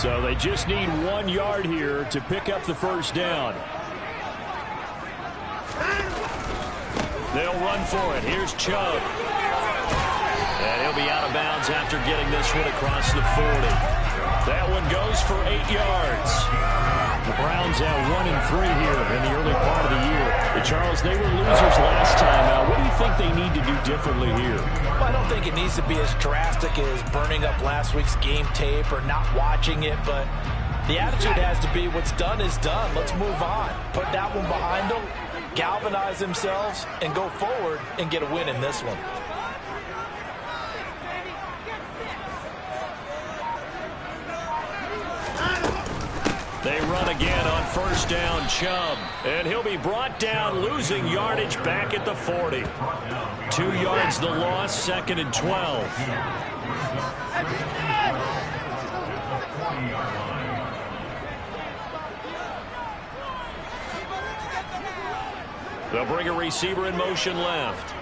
So they just need 1 yard here to pick up the first down. They'll run for it. Here's Chubb. And he'll be out of bounds after getting this one across the 40. That one goes for 8 yards. The Browns have 1-3 here in the early part of the year. Charles, they were losers last time out. What do you think they need to do differently here? Well, I don't think it needs to be as drastic as burning up last week's game tape or not watching it, but the attitude has to be what's done is done. Let's move on. Put that one behind them, galvanize themselves, and go forward and get a win in this one. They run again on first down, Chubb. And he'll be brought down, losing yardage back at the 40. 2 yards the loss, 2nd and 12. They'll bring a receiver in motion left.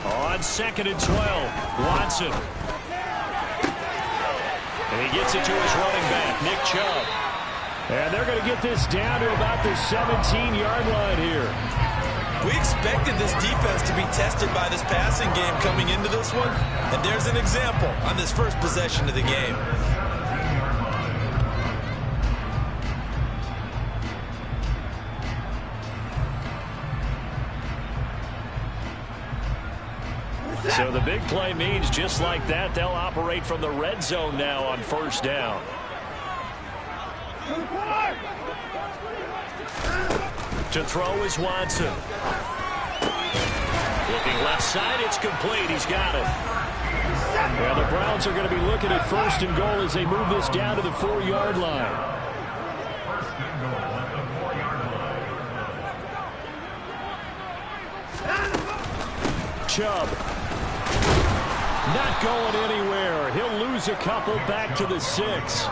On 2nd and 12, Watson. And he gets it to his running back, Nick Chubb. And they're going to get this down to about the 17-yard line here. We expected this defense to be tested by this passing game coming into this one, and there's an example on this first possession of the game. So the big play means just like that, they'll operate from the red zone now on first down. To throw is Watson. Looking left side, it's complete. He's got it. Well, the Browns are going to be looking at 1st and goal as they move this down to the 4-yard line. Chubb. Not going anywhere. He'll lose a couple back to the 6.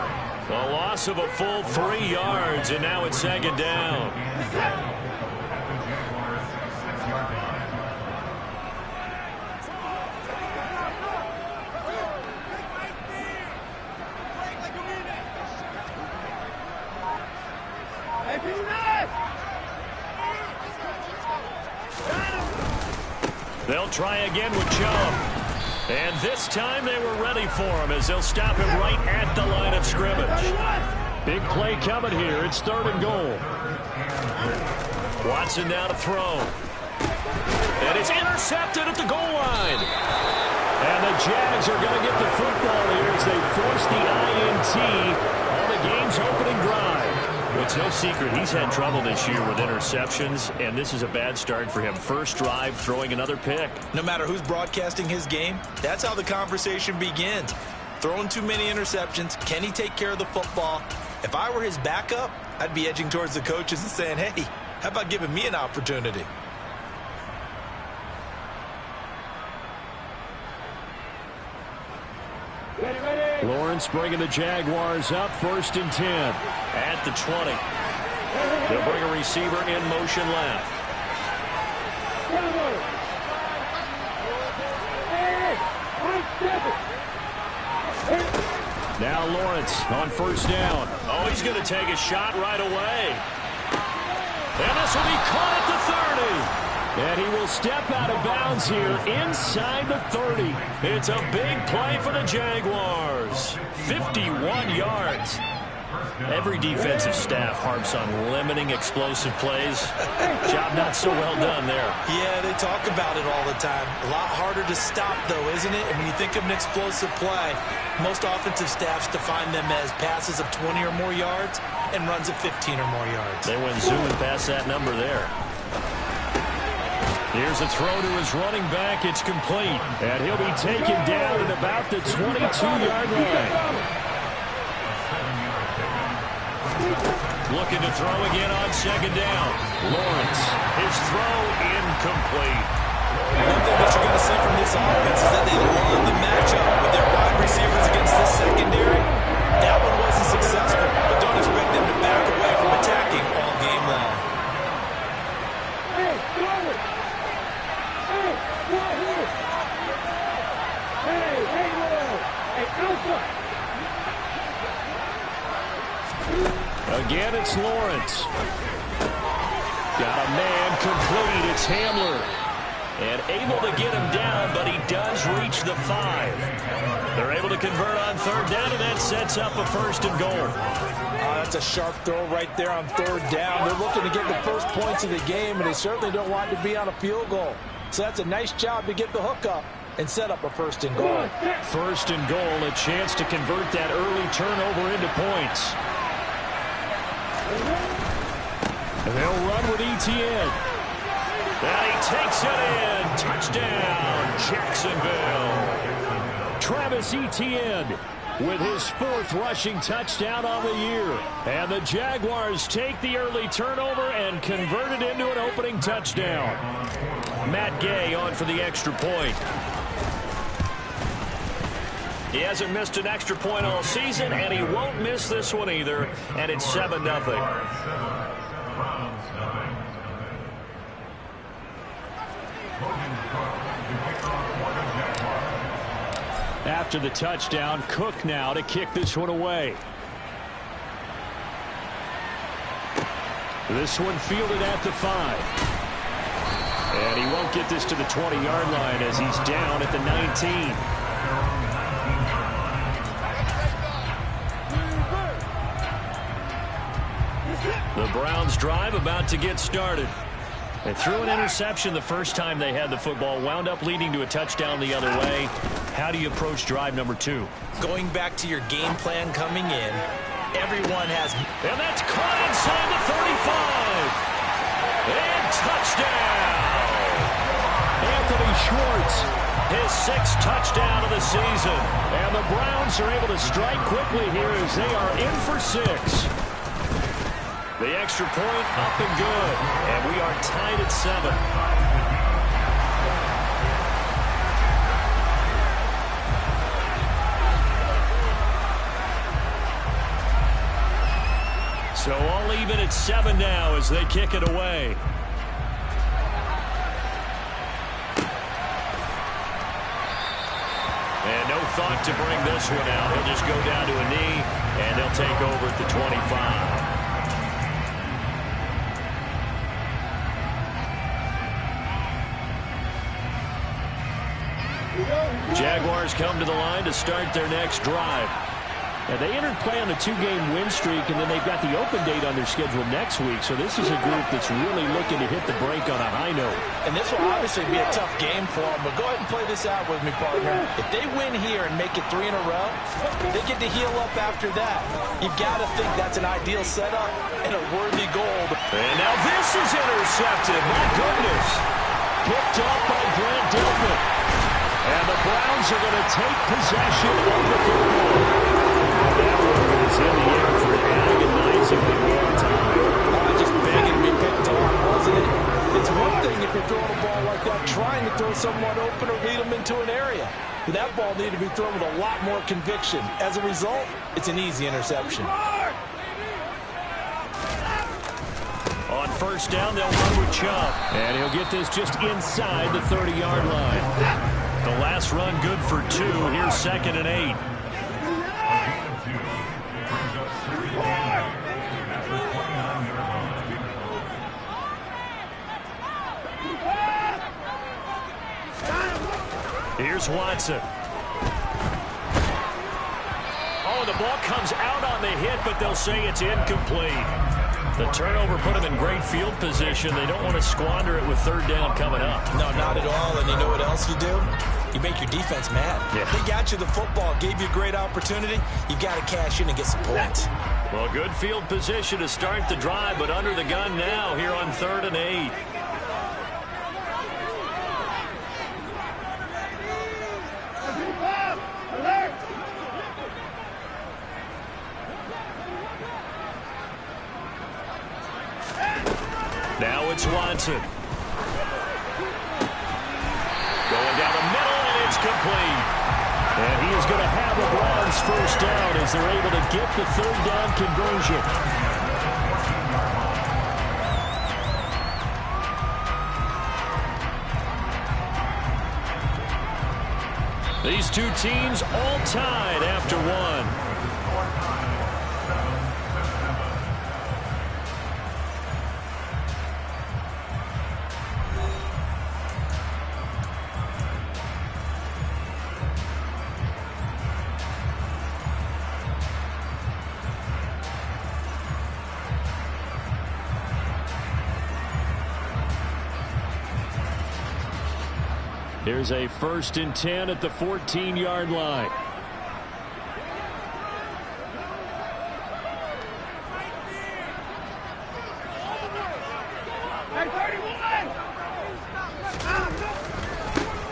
A loss of a full 3 yards, and now it's 2nd down. They'll try again with Chubb. And this time they were ready for him as they'll stop him right at the line of scrimmage. Big play coming here. It's 3rd and goal. Watson now to throw. And it's intercepted at the goal line. And the Jags are going to get the football here as they force the INT on the game's opening drive. It's no secret he's had trouble this year with interceptions, and this is a bad start for him. First drive, throwing another pick. No matter who's broadcasting his game, that's how the conversation begins. Throwing too many interceptions. Can he take care of the football? If I were his backup, I'd be edging towards the coaches and saying, hey, how about giving me an opportunity? Lawrence bringing the Jaguars up, 1st and 10 at the 20. They'll bring a receiver in motion left. Now Lawrence on first down. Oh, he's going to take a shot right away. And this will be caught at the 30. And he will step out of bounds here inside the 30. It's a big play for the Jaguars. 51 yards. Every defensive staff harps on limiting explosive plays. Job not so well done there. Yeah, they talk about it all the time. A lot harder to stop, though, isn't it? And when you think of an explosive play, most offensive staffs define them as passes of 20 or more yards and runs of 15 or more yards. They went zooming past that number there. Here's a throw to his running back. It's complete. And he'll be taken down at about the 22-yard line. Looking to throw again on 2nd down. Lawrence, his throw incomplete. One thing that you're going to see from this offense is that they love the matchup with their wide receivers against this secondary. That one wasn't successful, but don't expect them to back away from Again, it's Lawrence. Got a man complete. It's Hamler. And able to get him down, but he does reach the 5. They're able to convert on third down, and that sets up a 1st and goal. That's a sharp throw right there on third down. They're looking to get the first points of the game, and they certainly don't want to be on a field goal. So that's a nice job to get the hook up and set up a 1st and goal. 1st and goal, a chance to convert that early turnover into points. And they'll run with Etienne. And he takes it in. Touchdown, Jacksonville. Travis Etienne with his 4th rushing touchdown on the year. And the Jaguars take the early turnover and convert it into an opening touchdown. Matt Gay on for the extra point. He hasn't missed an extra point all season, and he won't miss this one either. And it's 7-0. After the touchdown, Cook now to kick this one away. This one fielded at the 5. And he won't get this to the 20-yard line as he's down at the 19. The Browns drive about to get started. They threw an interception the first time they had the football, wound up leading to a touchdown the other way. How do you approach drive number 2? Going back to your game plan coming in, everyone has... And that's caught inside the 35. And touchdown! Anthony Schwartz, his 6th touchdown of the season. And the Browns are able to strike quickly here as they are in for 6. The extra point up and good. And we are tied at 7. So all even at 7 now as they kick it away. And no thought to bring this one out. He'll just go down to a knee, and they'll take over at the 25. Jaguars come to the line to start their next drive. Now, they entered play on a 2-game win streak, and then they've got the open date on their schedule next week. So this is a group that's really looking to hit the break on a high note. And this will obviously be a tough game for them, but go ahead and play this out with me, partner. If they win here and make it 3 in a row, they get to heal up after that. You've got to think that's an ideal setup and a worthy goal. And now this is intercepted. My goodness. Picked up by Grant Delpit. And the Browns are going to take possession of the football. That one was in the air for an agonizingly long time. Just begging to be picked off, wasn't it? It's one thing if you're throwing a ball like that, trying to throw someone open or lead them into an area. But that ball needed to be thrown with a lot more conviction. As a result, it's an easy interception. On first down, they'll run with Chubb. And he'll get this just inside the 30-yard line. The last run good for 2. Here's 2nd and 8. Here's Watson. Oh, the ball comes out on the hit, but they'll say it's incomplete. The turnover put them in great field position. They don't want to squander it with 3rd down coming up. No, not at all. And you know what else you do? You make your defense mad. Yeah. They got you the football, gave you a great opportunity. You got to cash in and get some points. Well, good field position to start the drive, but under the gun now here on 3rd and 8. Now it's Watson. Going down the middle, and it's complete. And he is going to have the Browns first down as they're able to get the 3rd down conversion. These two teams all tied after one. Here's a 1st and 10 at the 14-yard line.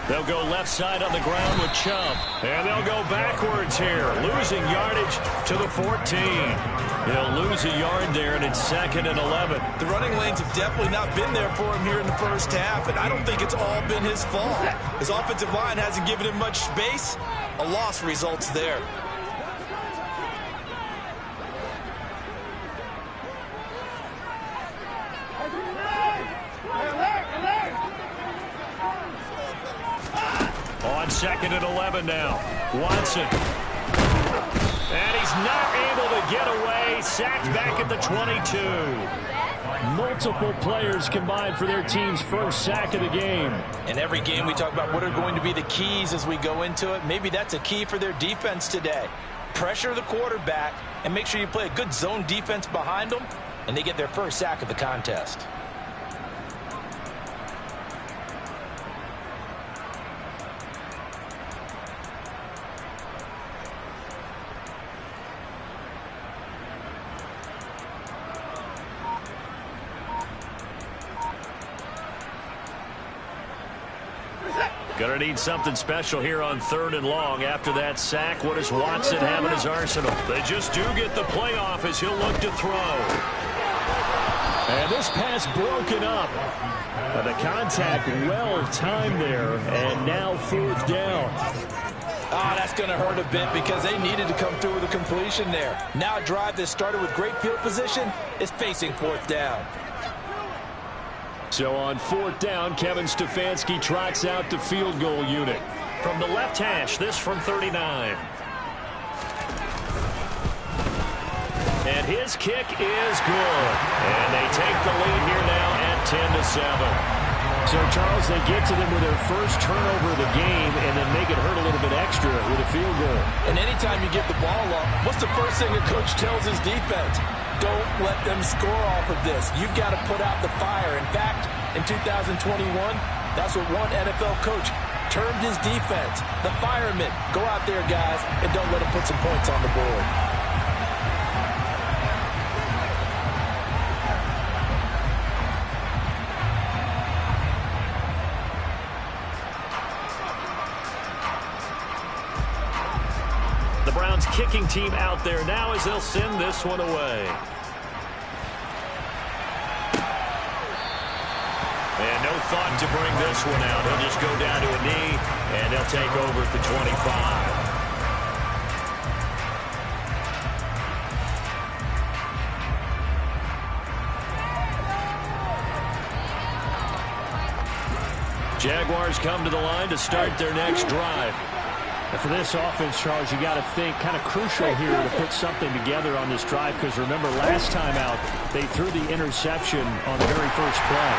They'll go left side on the ground with Chubb. And they'll go backwards here, losing yardage to the 14. He'll lose a yard there, and it's 2nd and 11. The running lanes have definitely not been there for him here in the first half, and I don't think it's all been his fault. His offensive line hasn't given him much space. A loss results there. On 2nd and 11 now. Watson. And he's not able to get away. Sacked back at the 22. Multiple players combined for their team's first sack of the game. In every game we talk about what are going to be the keys as we go into it. Maybe that's a key for their defense today. Pressure the quarterback and make sure you play a good zone defense behind them, and they get their first sack of the contest. Going to need something special here on 3rd and long. After that sack, what does Watson have in his arsenal? They just do get the playoff as he'll look to throw. And this pass broken up. The contact well timed there, and now 4th down. Oh, that's going to hurt a bit because they needed to come through with a completion there. Now a drive that started with great field position is facing 4th down. So on 4th down, Kevin Stefanski trots out the field goal unit. From the left hash, this from 39. And his kick is good. And they take the lead here now at 10-7. So, Charles, they get to them with their first turnover of the game and then make it hurt a little bit extra with a field goal. And anytime you give the ball up, what's the first thing a coach tells his defense? Don't let them score off of this. You've got to put out the fire. In fact, in 2021, that's what one NFL coach termed his defense. The firemen. Go out there, guys, and don't let them put some points on the board. The Browns kicking team out there now as they'll send this one away. And no thought to bring this one out. He'll just go down to a knee, and they'll take over at the 25. Jaguars come to the line to start their next drive. And for this offense, Charles, you got to think kind of crucial here to put something together on this drive, because remember last time out they threw the interception on the very first play.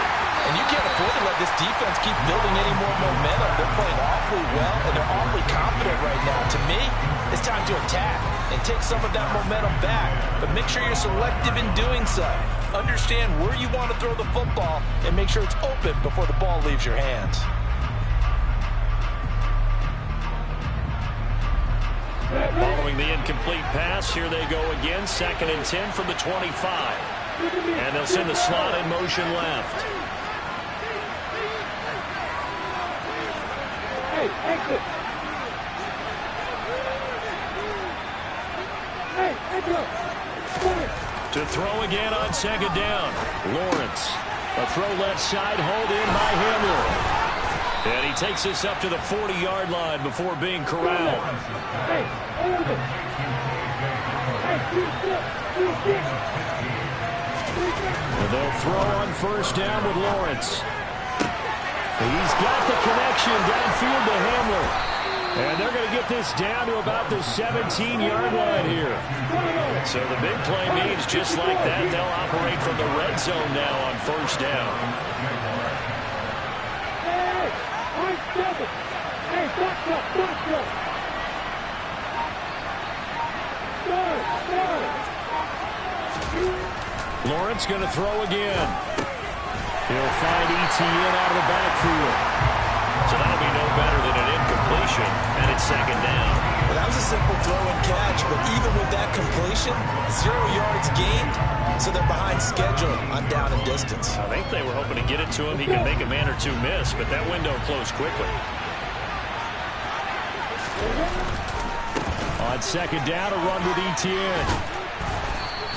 And you can't afford to let this defense keep building any more momentum. They're playing awfully well, and they're awfully confident right now. To me, it's time to attack and take some of that momentum back, but make sure you're selective in doing so. Understand where you want to throw the football and make sure it's open before the ball leaves your hands. Following the incomplete pass, here they go again. 2nd and 10 from the 25. And they'll send the slot in motion left. To throw again on 2nd down. Lawrence. A throw left side, hauled in by Hamler. And he takes this up to the 40-yard line before being corralled. And they'll throw on 1st down with Lawrence. He's got the connection downfield to Hamler. And they're going to get this down to about the 17-yard line here. So the big play means just like that, they'll operate from the red zone now on first down. Lawrence going to throw again. He'll find Etienne out of the backfield. So that'll be no better than an incompletion, and it's second down. Well, that was a simple throw and catch, but even with that completion, 0 yards gained, so they're behind schedule on down and distance. I think they were hoping to get it to him. He could make a man or two miss, but that window closed quickly. On second down, a run with Etienne.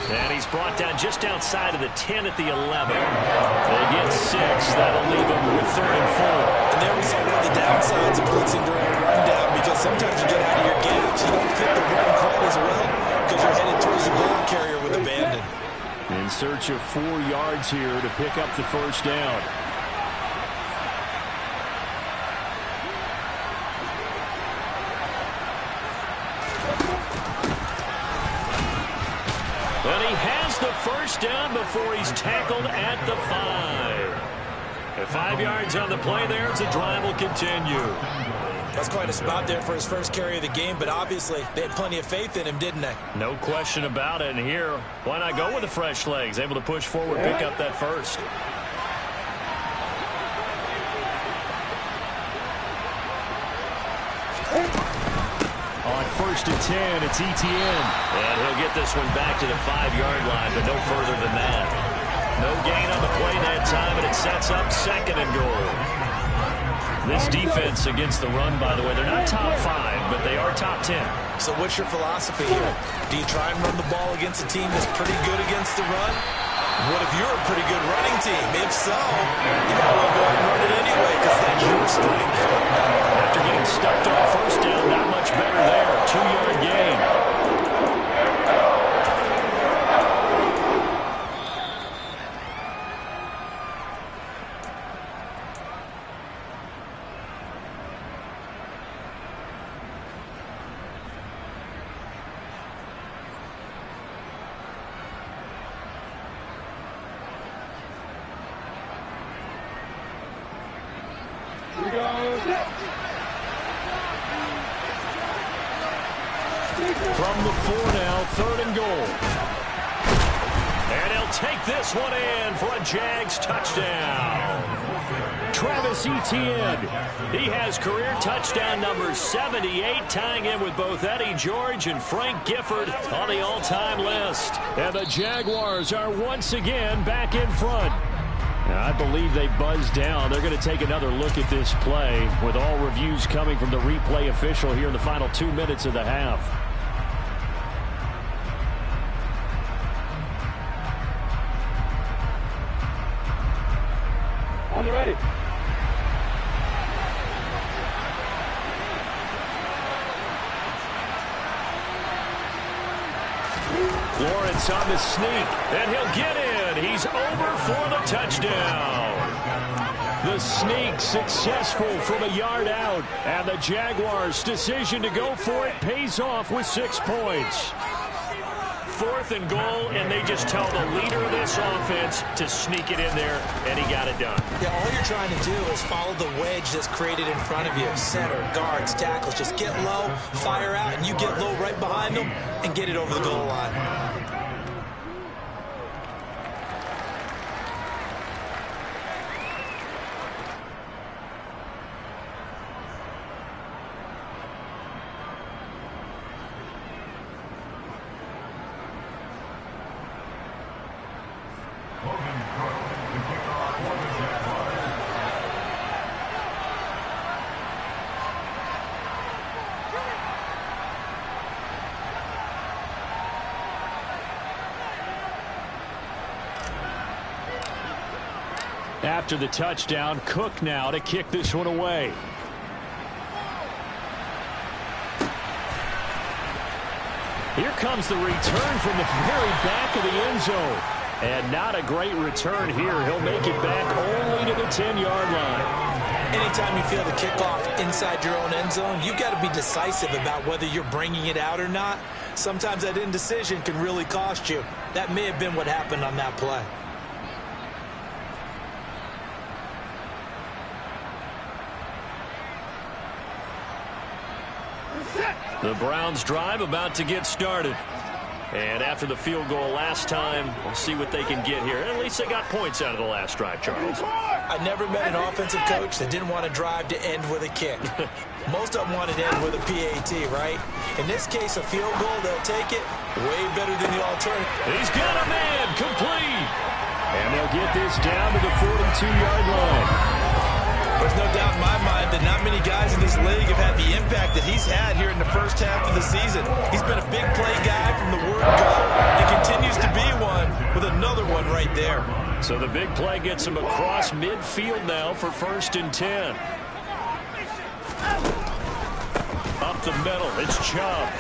And he's brought down just outside of the 10 at the 11. They get 6. That'll leave him with 3rd and 4. And there we saw one of the downsides of blitzing during a rundown, because sometimes you get out of your gaps. You don't fit the run quite as well because you're headed towards the ball carrier with abandon. In search of 4 yards here to pick up the first down. And he has the first down before he's tackled at the 5. At 5 yards on the play there, the drive will continue. That's quite a spot there for his first carry of the game, but obviously they had plenty of faith in him, didn't they? No question about it. And here, why not go with the fresh legs? Able to push forward, pick up that first. On 1st and 10, it's Etienne. And he'll get this one back to the 5-yard line, but no further than that. No gain on the play that time, and it sets up 2nd and goal. This defense against the run, by the way, they're not top 5, but they are top 10. So what's your philosophy here? Do you try and run the ball against a team that's pretty good against the run? What if you're a pretty good running team? If so, you might want to go ahead and run it anyway, because that's your strength. After getting stuffed on first down, not much better there. 2-yard gain. From the 4 now, 3rd and goal. And he'll take this one in for a Jags touchdown. Travis Etienne. He has career touchdown number 78, tying in with both Eddie George and Frank Gifford on the all-time list. And the Jaguars are once again back in front. Now, I believe they buzzed down. They're going to take another look at this play, with all reviews coming from the replay official here in the final 2 minutes of the half. On the ready. Lawrence on the sneak, and he'll get in. He's over for the touchdown. The sneak successful from a yard out, and the Jaguars' decision to go for it pays off with 6 points. 4th and goal, and they just tell the leader of this offense to sneak it in there, and he got it done. Yeah, all you're trying to do is follow the wedge that's created in front of you. Center, guards, tackles, just get low, fire out, and you get low right behind them and get it over the goal line. After the touchdown, Cook now to kick this one away. Here comes the return from the very back of the end zone. And not a great return here. He'll make it back only to the 10-yard line. Anytime you feel the kickoff inside your own end zone, you've got to be decisive about whether you're bringing it out or not. Sometimes that indecision can really cost you. That may have been what happened on that play. The Browns drive about to get started. And after the field goal last time, we'll see what they can get here. At least they got points out of the last drive, Charles. I never met an offensive coach that didn't want to drive to end with a kick. Most of them wanted to end with a PAT, right? In this case, a field goal, they'll take it way better than the alternative. He's got a man, complete. And they'll get this down to the 42-yard line. There's no doubt in my mind that not many guys in this league have had the impact that he's had here in the first half of the season. He's been a big play guy from the word go and continues to be one with another one right there. So the big play gets him across midfield now for 1st and 10. Up the middle, it's Chubb.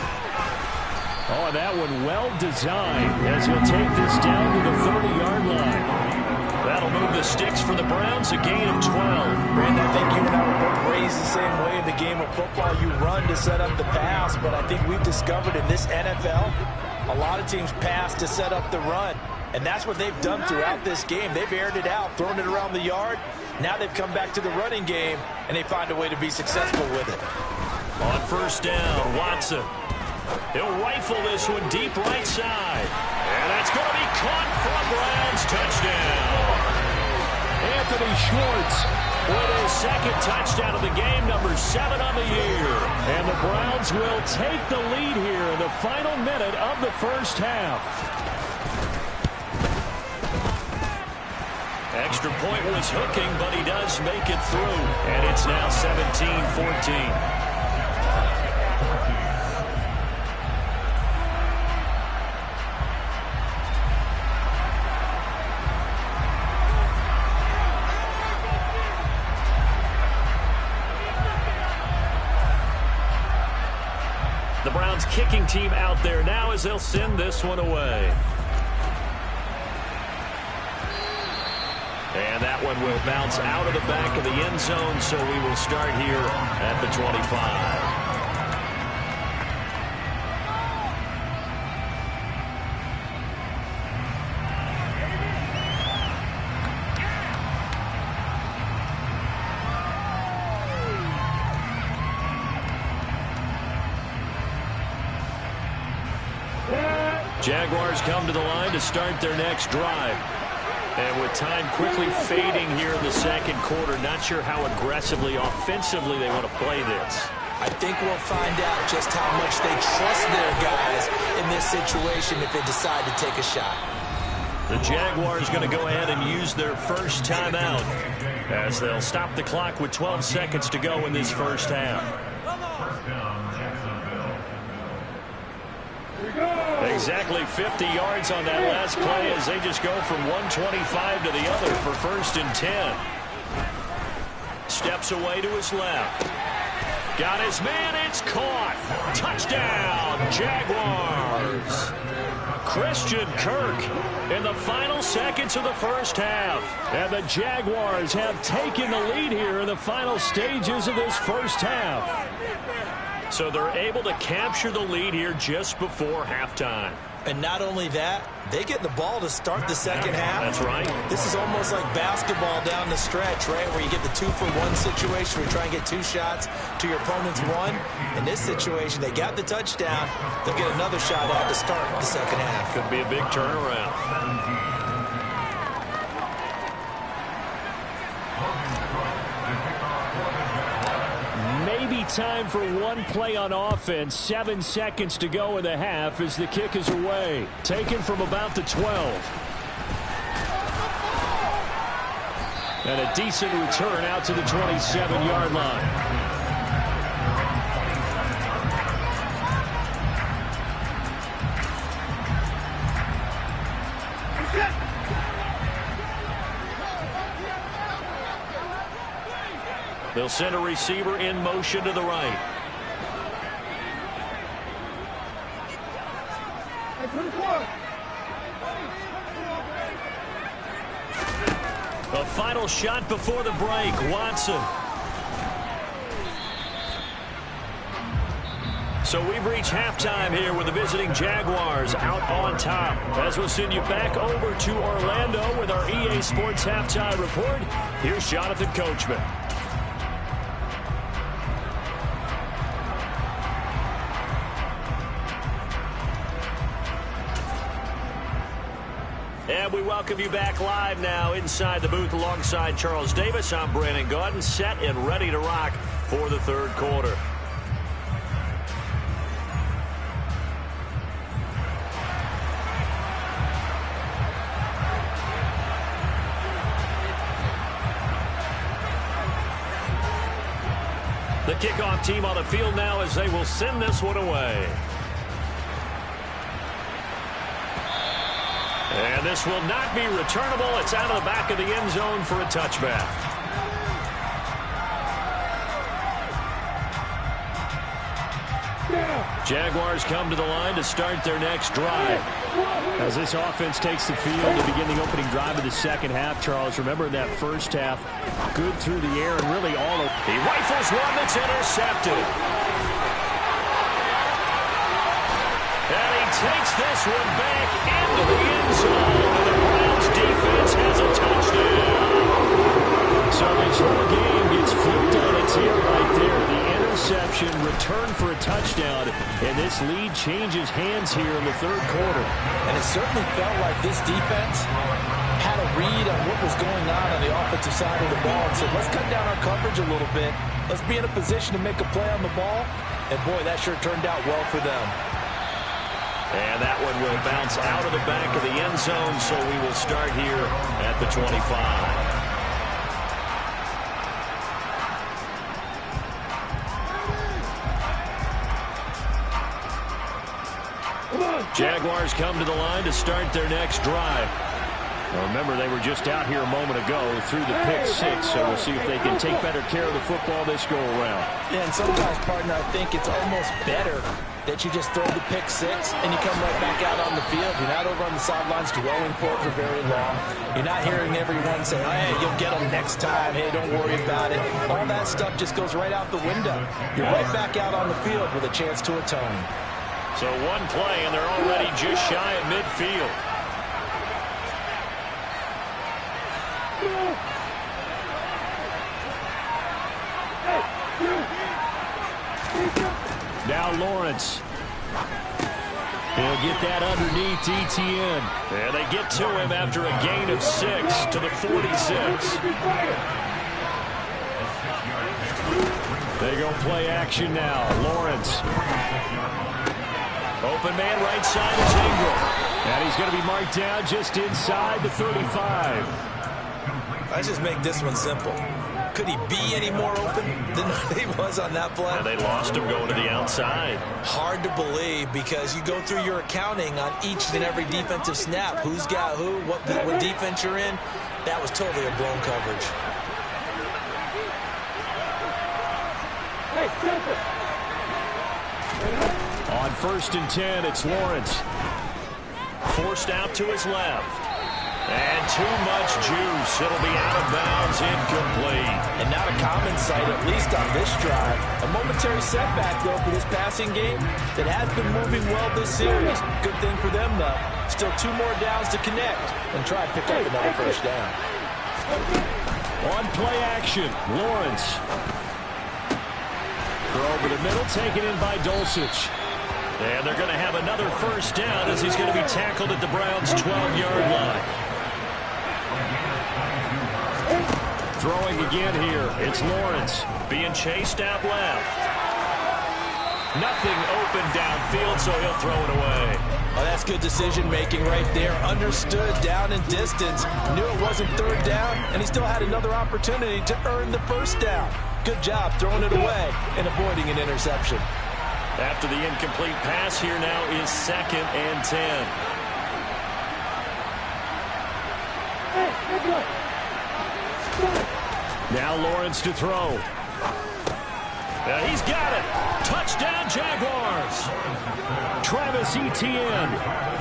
Oh, that one well designed as he'll take this down to the 30-yard line. That'll move the sticks for the Browns, a gain of 12. Brandon, I think you and I were both raised the same way in the game of football. You run to set up the pass, but I think we've discovered in this NFL, a lot of teams pass to set up the run. And that's what they've done throughout this game. They've aired it out, thrown it around the yard. Now they've come back to the running game, and they find a way to be successful with it. On 1st down, Watson. He'll rifle this one deep right side. And that's going to be caught for a Browns touchdown. Anthony Schwartz with his 2nd touchdown of the game, number 7 on the year. And the Browns will take the lead here in the final minute of the first half. Extra point was hooking, but he does make it through. And it's now 17-14. The Browns kicking team out there now as they'll send this one away. And that one will bounce out of the back of the end zone, so we will start here at the 25. Jaguars come to the line to start their next drive. And with time quickly fading here in the second quarter, not sure how aggressively, offensively they want to play this. I think we'll find out just how much they trust their guys in this situation if they decide to take a shot. The Jaguars going to go ahead and use their first timeout as they'll stop the clock with 12 seconds to go in this first half. Exactly 50 yards on that last play as they just go from 125 to the other for 1st and 10. Steps away to his left. Got his man, it's caught. Touchdown, Jaguars. Christian Kirk in the final seconds of the first half. And the Jaguars have taken the lead here in the final stages of this first half. So they're able to capture the lead here just before halftime. And not only that, they get the ball to start the second half. That's right. This is almost like basketball down the stretch, right, where you get the 2-for-1 situation where you try and get 2 shots to your opponent's 1. In this situation, they got the touchdown. They'll get another shot out to start the second half. Could be a big turnaround. Time for one play on offense. 7 seconds to go in the half as the kick is away. Taken from about the 12. And a decent return out to the 27-yard line. They'll send a receiver in motion to the right. A final shot before the break. Watson So we've reached halftime here with the visiting Jaguars out on top. As we'll send you back over to Orlando with our EA Sports Halftime Report, here's Jonathan Coachman. And we welcome you back live now inside the booth alongside Charles Davis. I'm Brandon Gaudin, set and ready to rock for the third quarter. The kickoff team on the field now as they will send this one away. And this will not be returnable. It's out of the back of the end zone for a touchback. Jaguars come to the line to start their next drive. As this offense takes the field to begin the opening drive of the second half, Charles, remember in that first half, good through the air and really all of... He rifles one that's intercepted. And he takes this one back into the end zone. And the Browns defense has a touchdown. So this whole game gets flipped on its ear right there. The interception returned for a touchdown, and this lead changes hands here in the third quarter. And it certainly felt like this defense had a read on what was going on the offensive side of the ball and said, let's cut down our coverage a little bit. Let's be in a position to make a play on the ball. And, boy, that sure turned out well for them. And that one will bounce out of the back of the end zone, so we will start here at the 25. Jaguars come to the line to start their next drive. Now remember, they were just out here a moment ago through the pick six, so we'll see if they can take better care of the football this go around. Yeah, and sometimes, partner, I think it's almost better that you just throw the pick six and you come right back out on the field. You're not over on the sidelines dwelling for it for very long. You're not hearing everyone say, hey, you'll get them next time. Hey, don't worry about it. All that stuff just goes right out the window. You're right back out on the field with a chance to atone. So one play, and they're already just shy of midfield. Now Lawrence. He'll get that underneath Etienne. And they get to him after a gain of 6 to the 46. They go play action now. Lawrence. Open man right side is Ingram. And he's going to be marked down just inside the 35. Let's just make this one simple. Could he be any more open than he was on that play? And they lost him going to the outside. Hard to believe because you go through your accounting on each and every defensive snap. Who's got who, what defense you're in. That was totally a blown coverage. On 1st and 10, it's Lawrence. Forced out to his left. And too much juice. It'll be out of bounds, incomplete. And not a common sight, at least on this drive. A momentary setback, though, for this passing game that has been moving well this series. Good thing for them, though. Still 2 more downs to connect and try to pick up another first down. On play action, Lawrence. Throw over the middle, taken in by Dulcich. And they're going to have another first down as he's going to be tackled at the Browns' 12-yard line. Throwing again here, it's Lawrence. Being chased out left. Nothing open downfield, so he'll throw it away. Oh, that's good decision-making right there. Understood down and distance. Knew it wasn't third down, and he still had another opportunity to earn the first down. Good job throwing it away and avoiding an interception. After the incomplete pass, here now is 2nd and 10. Now Lawrence to throw. He's got it. Touchdown, Jaguars. Travis Etienne.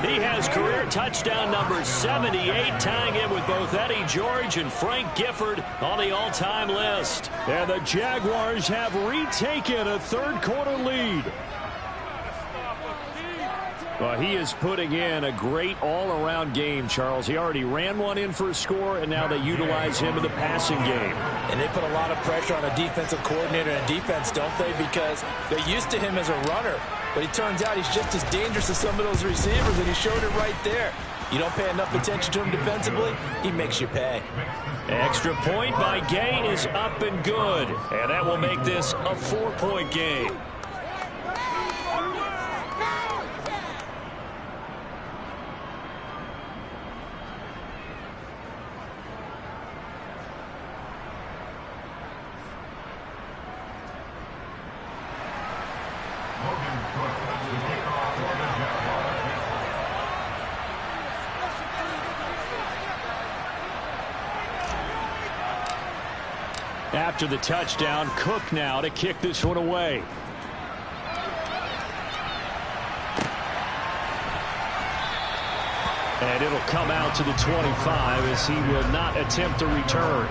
He has career touchdown number 78, tying in with both Eddie George and Frank Gifford on the all-time list. And the Jaguars have retaken a third-quarter lead. Well, he is putting in a great all-around game, Charles. He already ran one in for a score, and now they utilize him in the passing game. And they put a lot of pressure on a defensive coordinator and defense, don't they? Because they're used to him as a runner. But it turns out he's just as dangerous as some of those receivers, and he showed it right there. You don't pay enough attention to him defensively, he makes you pay. Extra point by Gay is up and good. And that will make this a 4-point game. After the touchdown, Cook now to kick this one away. And it'll come out to the 25 as he will not attempt a return.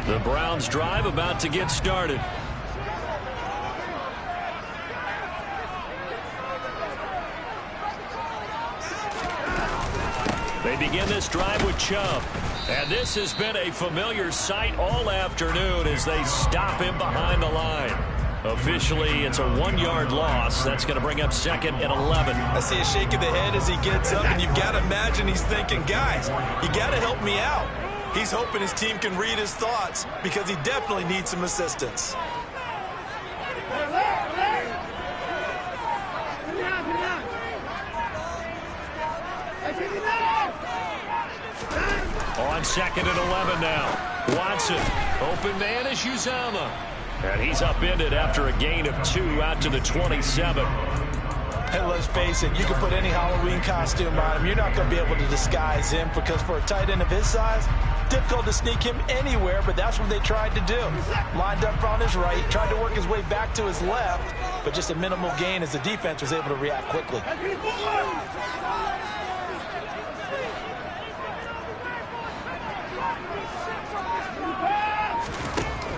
The Browns drive about to get started. They begin this drive with Chubb. And this has been a familiar sight all afternoon as they stop him behind the line. Officially, it's a 1-yard loss. That's going to bring up second and 11. I see a shake of the head as he gets up, and you've got to imagine he's thinking, guys, you got to help me out. He's hoping his team can read his thoughts because he definitely needs some assistance. On second and 11 now. Watson, open man is Uzomah. And he's upended after a gain of 2 out to the 27. And let's face it, you can put any Halloween costume on him. You're not going to be able to disguise him because for a tight end of his size, difficult to sneak him anywhere, but that's what they tried to do. Lined up on his right, tried to work his way back to his left, but just a minimal gain as the defense was able to react quickly.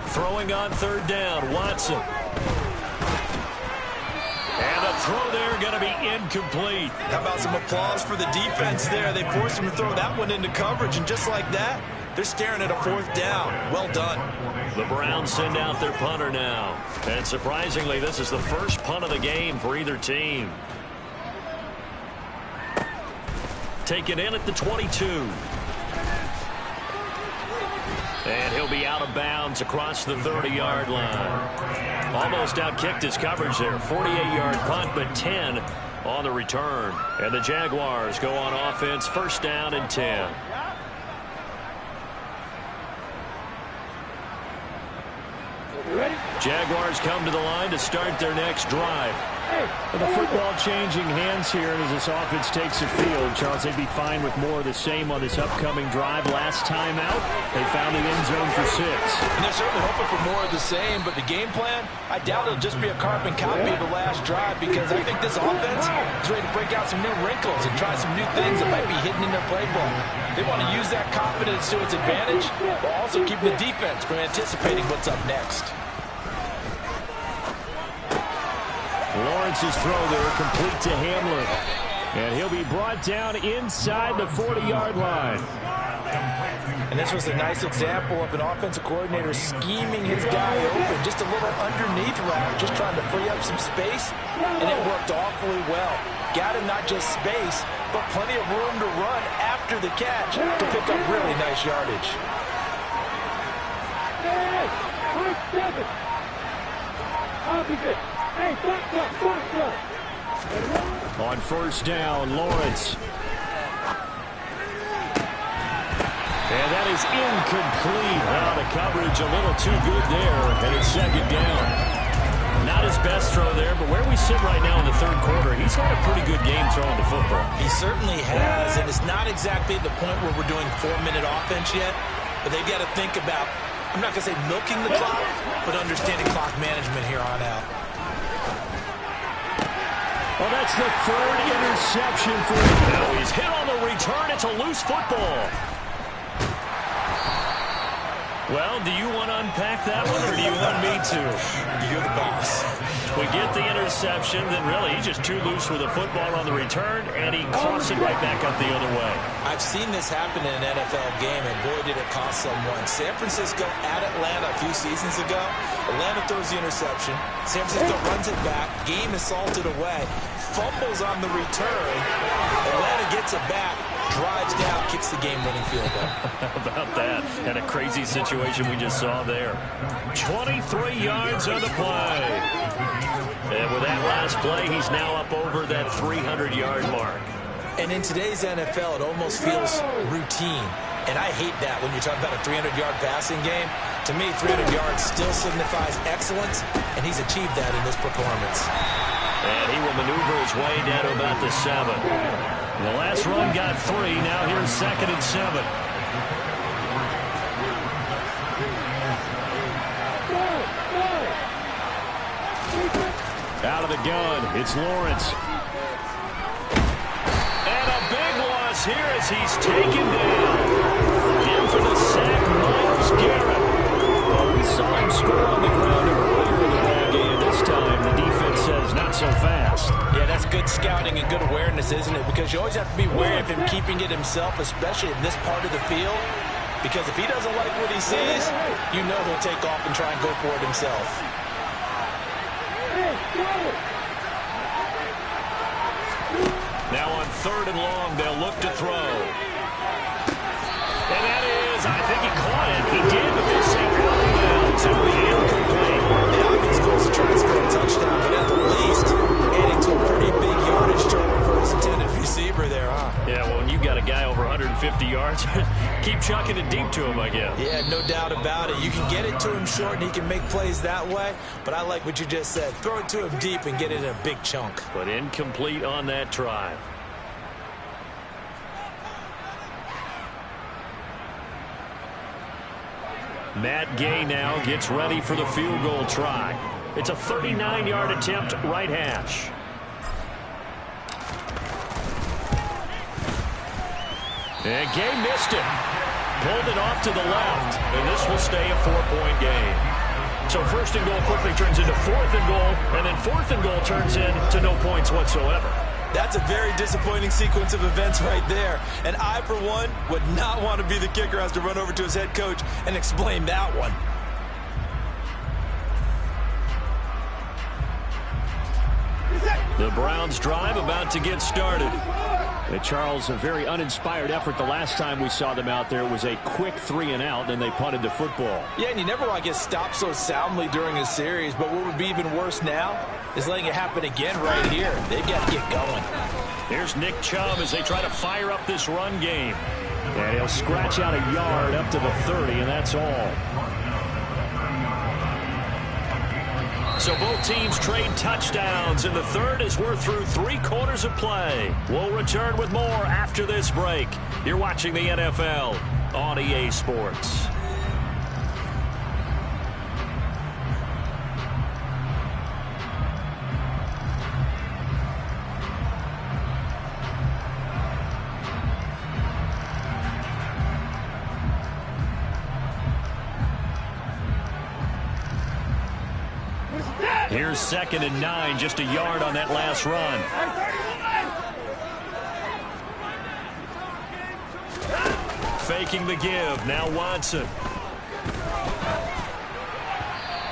Throwing on third down, Watson. And the throw there going to be incomplete. How about some applause for the defense there? They forced him to throw that one into coverage, and just like that, they're staring at a 4th down. Well done. The Browns send out their punter now. And surprisingly, this is the first punt of the game for either team. Taken in at the 22. And he'll be out of bounds across the 30-yard line. Almost outkicked his coverage there. 48-yard punt, but 10 on the return. And the Jaguars go on offense, first down and 10. Jaguars come to the line to start their next drive. Well, the football changing hands here as this offense takes the field. Charles, they'd be fine with more of the same on this upcoming drive. Last time out, they found the end zone for 6. And they're certainly hoping for more of the same, but the game plan, I doubt it'll just be a carbon copy of the last drive because I think this offense is ready to break out some new wrinkles and try some new things that might be hidden in their playbook. They want to use that confidence to its advantage, while also keeping the defense from anticipating what's up next. Lawrence's throw there complete to Hamlin. And he'll be brought down inside the 40-yard line. And this was a nice example of an offensive coordinator scheming his guy open. Just a little underneath route, just trying to free up some space, and it worked awfully well. Got him not just space, but plenty of room to run after the catch to pick up really nice yardage. On first down, Lawrence. And that is incomplete. Well, the coverage a little too good there, and it's second down. Not his best throw there, but where we sit right now in the third quarter, he's had a pretty good game throwing the football. He certainly has, and it's not exactly at the point where we're doing 4-minute offense yet, but they've got to think about, I'm not going to say milking the clock, but understanding clock management here on out. Well, that's the third interception for him. Now he's hit on the return. It's a loose football. Well, do you want to unpack that one, or do you want me to? You're the boss. We get the interception, then really he's just too loose with the football on the return, and he crosses it right back up the other way. I've seen this happen in an NFL game, and boy, did it cost someone. San Francisco at Atlanta a few seasons ago. Atlanta throws the interception. San Francisco runs it back. Game is salted away. Fumbles on the return. Atlanta gets it back. Drives down, kicks the game-winning field goal. How about that? And a crazy situation we just saw there. 23 yards on the play. And with that last play, he's now up over that 300-yard mark. And in today's NFL, it almost feels routine. And I hate that when you talk about a 300-yard passing game. To me, 300 yards still signifies excellence, and he's achieved that in this performance. And he will maneuver his way down to about the 7. The last run got 3. Now here's 2nd and 7. Out of the gun, it's Lawrence. And a big loss here as he's taken down. In for the sack, Myles Garrett. Well, we saw him score on the ground earlier in the ball game. This time, the defense says not so fast. Yeah, that's good scouting and good awareness, isn't it? Because you always have to be wary of him keeping it himself, especially in this part of the field. Because if he doesn't like what he sees, you know he'll take off and try and go for it himself. Now on 3rd and long, they'll look to throw. And that is, I think he caught it. He did, but they'll say out to be incomplete. The obvious goal is to try and score a touchdown, but at the least, adding to a pretty big yardage total for his intended receiver there, huh? Yeah, well, when you've got a guy over 150 yards, keep chucking it deep to him, I guess. Yeah, no doubt about it. You can get it to him short, and he can make plays that way, but I like what you just said. Throw it to him deep and get it in a big chunk. But incomplete on that try. Matt Gay now gets ready for the field goal try. It's a 39-yard attempt, right hash. And Gay missed it. Pulled it off to the left, and this will stay a 4-point game. So 1st and goal quickly turns into 4th and goal, and then 4th and goal turns into no points whatsoever. That's a very disappointing sequence of events right there. And I, for one, would not want to be the kicker who has to run over to his head coach and explain that one. The Browns drive about to get started. And Charles, a very uninspired effort the last time we saw them out there. It was a quick 3-and-out, and they punted the football. Yeah, and you never want to get stopped so soundly during a series, but what would be even worse now is letting it happen again right here. They've got to get going. Here's Nick Chubb as they try to fire up this run game. And he'll scratch out a yard up to the 30, and that's all. So both teams trade touchdowns, and the third as we're through 3 quarters of play. We'll return with more after this break. You're watching the NFL on EA Sports. Here's 2nd and 9, just a yard on that last run. faking the give. Now Watson.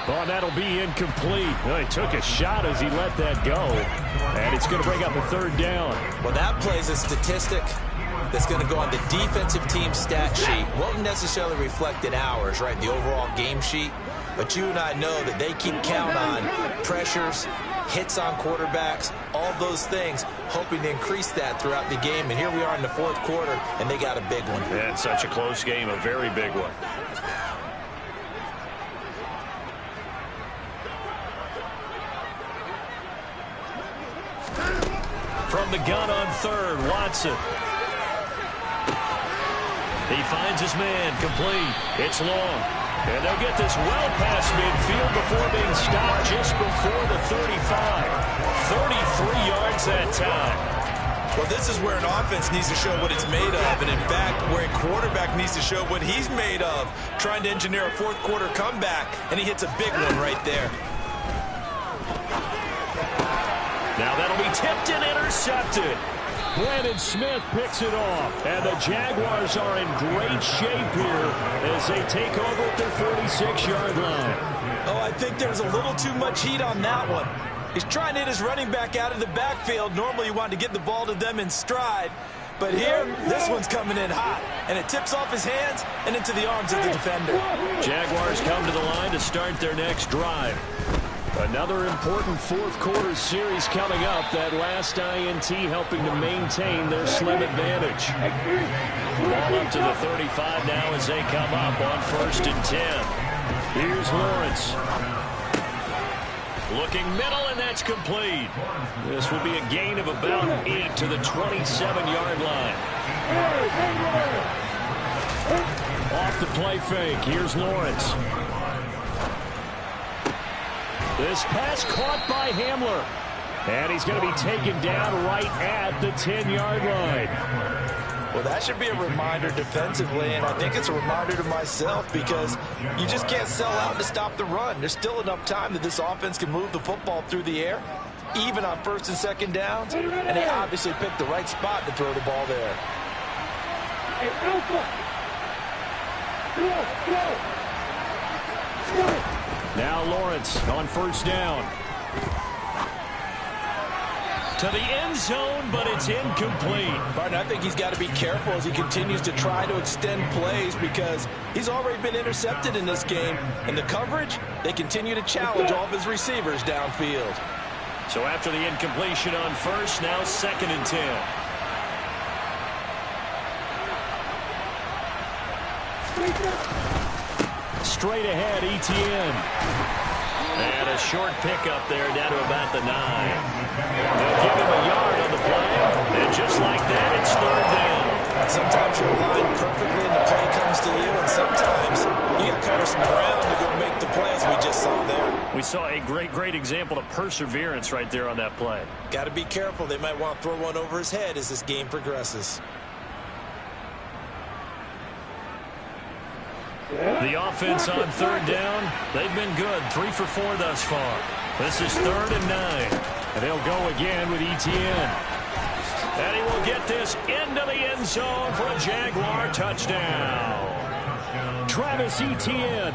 Oh, that'll be incomplete. Well, he took a shot as he let that go. And it's going to bring up a third down. Well, that plays a statistic that's going to go on the defensive team stat sheet. Won't necessarily reflect in ours, right, the overall game sheet. But you and I know that they keep count on pressures, hits on quarterbacks, all those things, hoping to increase that throughout the game. And here we are in the fourth quarter, and they got a big one. Yeah, it's such a close game, a very big one. From the gun on third, Watson. He finds his man, complete. It's long. And they'll get this well past midfield before being stopped just before the 35. 33 yards that time. Well, this is where an offense needs to show what it's made of. And, in fact, where a quarterback needs to show what he's made of, trying to engineer a fourth-quarter comeback, and he hits a big one right there. Now that'll be tipped and intercepted. Brandon Smith picks it off. And the Jaguars are in great shape here as they take over at their 46-yard line. Oh, I think there's a little too much heat on that one. He's trying to hit his running back out of the backfield. Normally you want to get the ball to them in stride. But here, this one's coming in hot. And it tips off his hands and into the arms of the defender. Jaguars come to the line to start their next drive. Another important fourth-quarter series coming up. That last INT helping to maintain their slim advantage. Ball up to the 35 now as they come up on 1st and 10. Here's Lawrence. Looking middle, and that's complete. This will be a gain of about 8 to the 27-yard line. Off the play fake. Here's Lawrence. This pass caught by Hamler. And he's going to be taken down right at the 10-yard line. Well, that should be a reminder defensively, and I think it's a reminder to myself because you just can't sell out to stop the run. There's still enough time that this offense can move the football through the air, even on 1st and 2nd downs, and they obviously picked the right spot to throw the ball there. Now Lawrence on 1st down. To the end zone, but it's incomplete. Martin, I think he's got to be careful as he continues to try to extend plays because he's already been intercepted in this game. And the coverage, they continue to challenge all of his receivers downfield. So after the incompletion on 1st, now 2nd and 10. Straight ahead, Etienne. And a short pickup there down to about the 9. They'll give him a yard on the play. And just like that, it's 3rd down. Sometimes you're aligned perfectly and the play comes to you. And sometimes you got to cover some ground to go make the play as we just saw there. We saw a great example of perseverance right there on that play. Got to be careful. They might want to throw one over his head as this game progresses. The offense on 3rd down, they've been good. 3 for 4 thus far. This is 3rd and 9. And they'll go again with Etienne. And he will get this into the end zone for a Jaguar touchdown. Travis Etienne,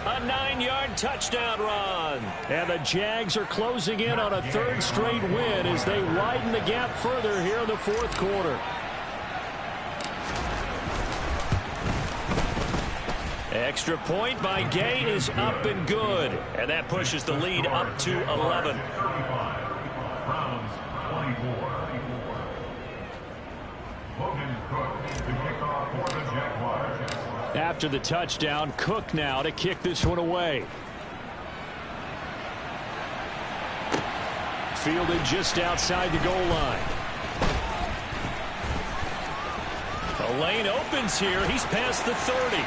a 9-yard touchdown run. And the Jags are closing in on a 3rd straight win as they widen the gap further here in the 4th quarter. Extra point by Gay is up and good. And that pushes the lead up to 11. After the touchdown, Cook now to kick this one away. Fielded just outside the goal line. The lane opens here. He's past the 30.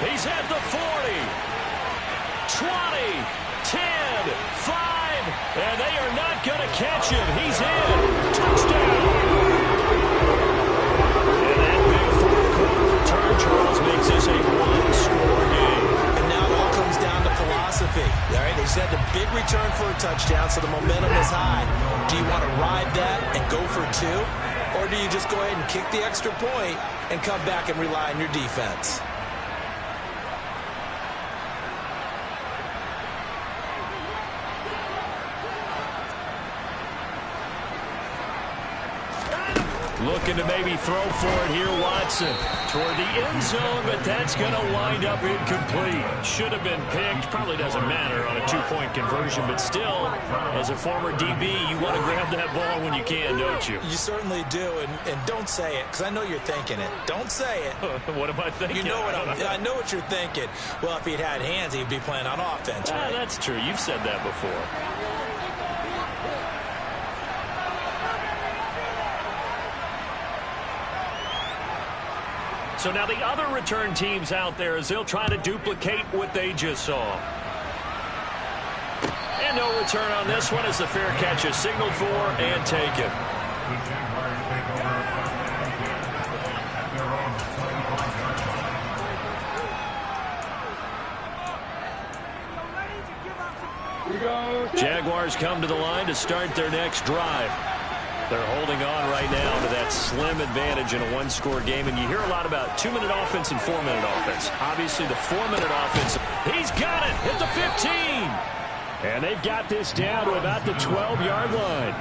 He's at the 40, 20, 10, 5, and they are not going to catch him. He's in. Touchdown. And that big fourth-quarter return, Charles, makes this a one-score game. And now it all comes down to philosophy. All right, they just had the big return for a touchdown, so the momentum is high. Do you want to ride that and go for 2? Or Or do you just go ahead and kick the extra point and come back and rely on your defense? Looking to maybe throw for it here, Watson. Toward the end zone, but that's going to wind up incomplete. Should have been picked. Probably doesn't matter on a two-point conversion, but still, as a former DB, you want to grab that ball when you can, don't you? You certainly do, and don't say it, because I know you're thinking it. Don't say it. What am I thinking? You know what I know what you're thinking. Well, if he'd had hands, he'd be playing on offense, right? That's true. You've said that before. So now the other return teams out there as they'll try to duplicate what they just saw. And no return on this one as the fair catch is signaled for and taken. Jaguars come to the line to start their next drive. They're holding on right now to that slim advantage in a one-score game. And you hear a lot about 2-minute offense and 4-minute offense. Obviously, the 4-minute offense, he's got it at the 15. And they've got this down to about the 12-yard line.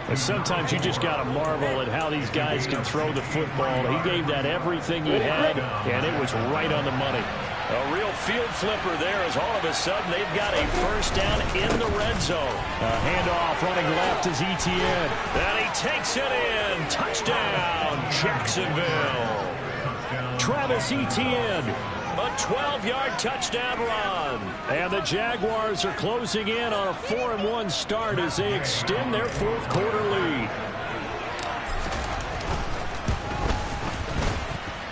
And sometimes you just got to marvel at how these guys can throw the football. He gave that everything he had, and it was right on the money. A real field flipper there as all of a sudden they've got a first down in the red zone. A handoff running left is Etienne. And he takes it in. Touchdown, Jacksonville. Travis Etienne, a 12-yard touchdown run. And the Jaguars are closing in on a 4-1 start as they extend their fourth quarter lead.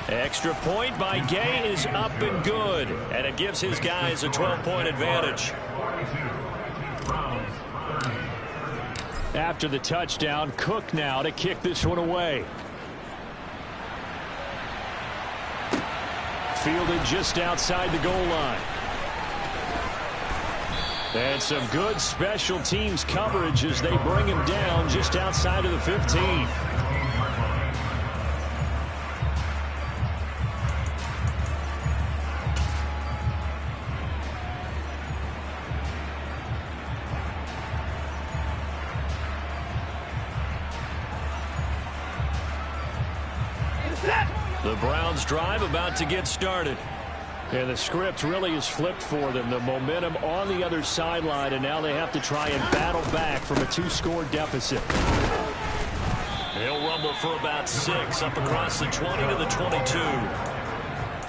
Extra point by Gay is up and good, and it gives his guys a 12-point advantage. After the touchdown, Cook now to kick this one away. Fielded just outside the goal line. And some good special teams coverage as they bring him down just outside of the 15. The Browns drive about to get started. And the script really is flipped for them. The momentum on the other sideline, and now they have to try and battle back from a 2-score deficit. He'll rumble for about 6 up across the 20 to the 22.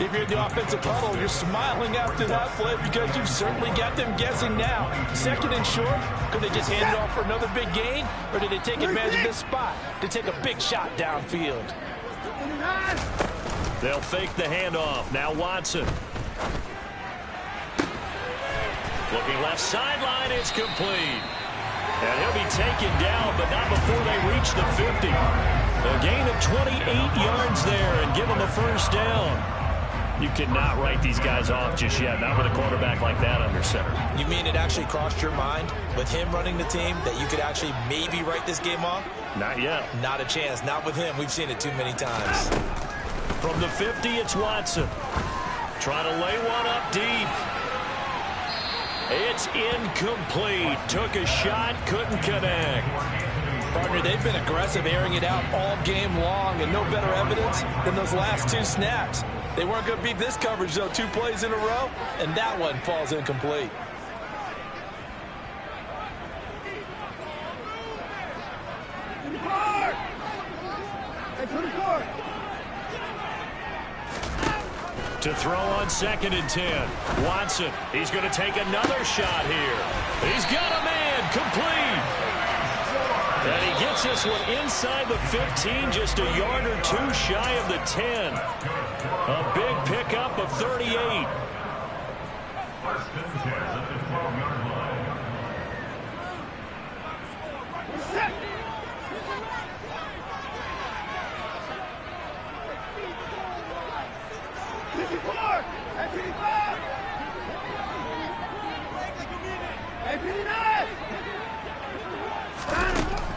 If you're in the offensive huddle, you're smiling after that play because you've certainly got them guessing now. Second and short, could they just hand it off for another big gain? Or did they take advantage of this spot to take a big shot downfield? They'll fake the handoff. Now Watson. Looking left sideline, it's complete. And he'll be taken down, but not before they reach the 50. A gain of 28 yards there and give them a first down. You cannot write these guys off just yet, not with a quarterback like that under center. You mean it actually crossed your mind with him running the team that you could actually maybe write this game off? Not yet. Not a chance. Not with him. We've seen it too many times. From the 50, it's Watson. Trying to lay one up deep. It's incomplete. Took a shot, couldn't connect. Partner, they've been aggressive, airing it out all game long, and no better evidence than those last 2 snaps. They weren't going to beat this coverage, though. 2 plays in a row, and that one falls incomplete. To throw on 2nd and 10. Watson, he's going to take another shot here. He's got a man, complete. And he gets this one inside the 15, just a yard or 2 shy of the 10. A big pickup of 38. First and 10 at the 12-yard line.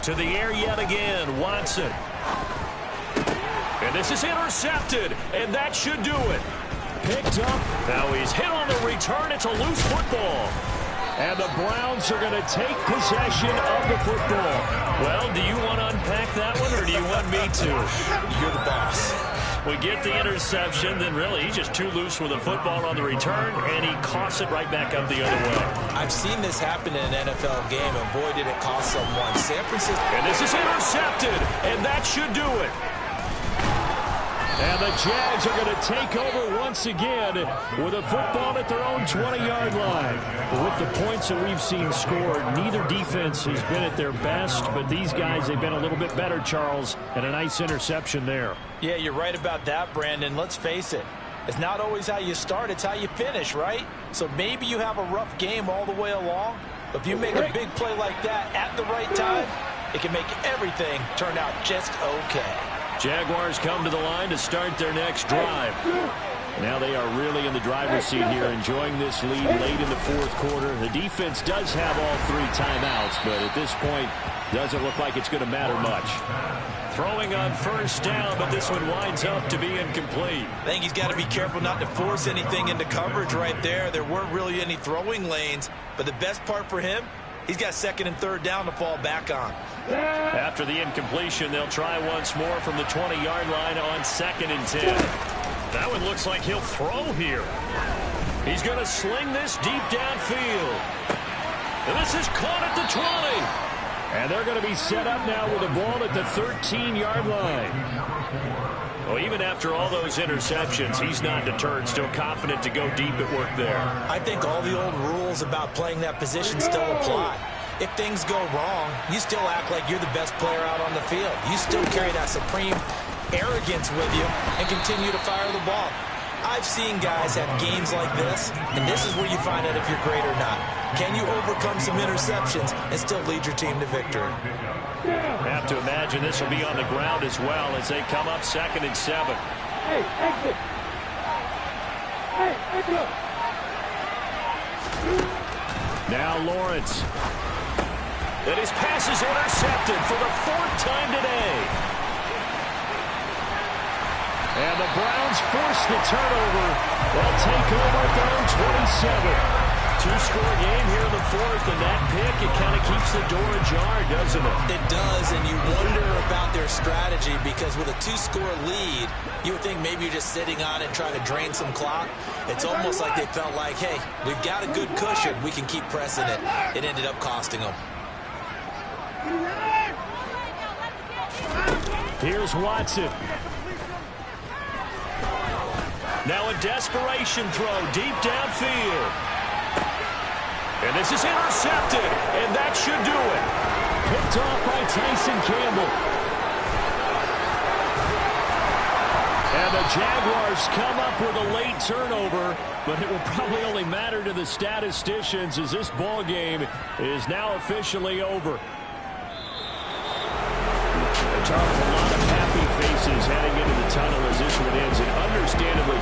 To the air yet again, Watson. And this is intercepted, and that should do it. Picked up. Now he's hit on the return. It's a loose football. And the Browns are going to take possession of the football. Well, do you want to unpack that one, or do you want me to? You're the boss. We get the interception, then really he's just too loose with the football on the return, and he coughs it right back up the other way. I've seen this happen in an NFL game, and boy, did it cost someone. San Francisco. And this is intercepted, and that should do it. And the Jags are going to take over once again with a football at their own 20-yard line. With the points that we've seen scored, neither defense has been at their best, but these guys, they've been a little bit better, Charles, and a nice interception there. Yeah, you're right about that, Brandon. Let's face it. It's not always how you start, it's how you finish, right? So maybe you have a rough game all the way along, but if you make a big play like that at the right time, it can make everything turn out just okay. Jaguars come to the line to start their next drive. Now they are really in the driver's seat here, enjoying this lead late in the fourth quarter. The defense does have all 3 timeouts, but at this point, doesn't look like it's going to matter much. Throwing on first down, but this one winds up to be incomplete. I think he's got to be careful not to force anything into coverage right there. There weren't really any throwing lanes, but the best part for him, he's got second and third down to fall back on. After the incompletion, they'll try once more from the 20-yard line on 2nd and 10. That one looks like he'll throw here. He's going to sling this deep downfield. And this is caught at the 20. And they're going to be set up now with the ball at the 13-yard line. Well, even after all those interceptions, he's not deterred, still confident to go deep at work there. I think all the old rules about playing that position still apply. If things go wrong, you still act like you're the best player out on the field. You still carry that supreme arrogance with you and continue to fire the ball. I've seen guys have games like this, and this is where you find out if you're great or not. Can you overcome some interceptions and still lead your team to victory? Have to imagine this will be on the ground as well as they come up 2nd and 7. Hey, exit. Hey, exit. Now Lawrence. And his pass is intercepted for the 4th time today. And the Browns force the turnover. They'll take over at their own 27. 2-score game here in the 4th, and that pick, it kind of keeps the door ajar, doesn't it? It does, and you wonder about their strategy because with a 2-score lead, you would think maybe you're just sitting on it trying to drain some clock. It's almost like they felt like, hey, we've got a good cushion. We can keep pressing it. It ended up costing them. Here's Watson. Now a desperation throw deep downfield. And this is intercepted, and that should do it. Picked off by Tyson Campbell. And the Jaguars come up with a late turnover, but it will probably only matter to the statisticians as this ball game is now officially over. Charles, a lot of happy faces heading into the tunnel as this one ends, and understandably